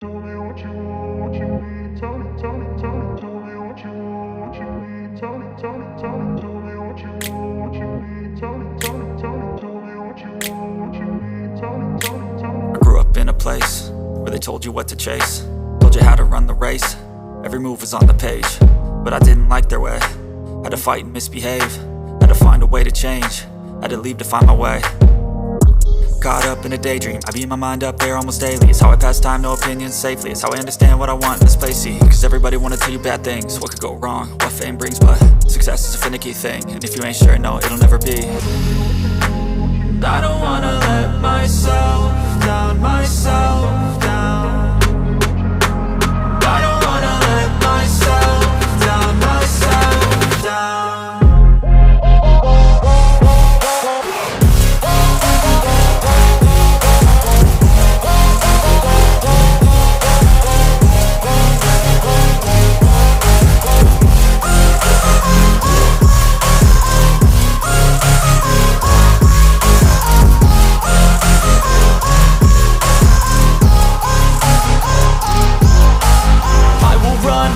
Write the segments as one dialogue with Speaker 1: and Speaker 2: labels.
Speaker 1: Tell me what you need. Tell me what you need. Tell me what you need. Tell me what you need.
Speaker 2: I grew up in a place where they told you what to chase, told you how to run the race. Every move was on the page, but I didn't like their way. Had to fight and misbehave, had to find a way to change, had to leave to find my way. Caught up in a daydream, I beat my mind up there almost daily. It's how I pass time, no opinions safely. It's how I understand what I want in this place, see. Cause everybody wanna tell you bad things, what could go wrong, what fame brings. But success is a finicky thing, and if you ain't sure, no, it'll never be. I don't wanna let myself down, myself down. I don't wanna let myself down, myself down.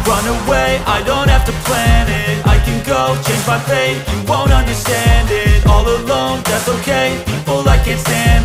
Speaker 2: Run away, I don't have to plan it. I can go, change my fate, you won't understand it. All alone, that's okay, people I can't stand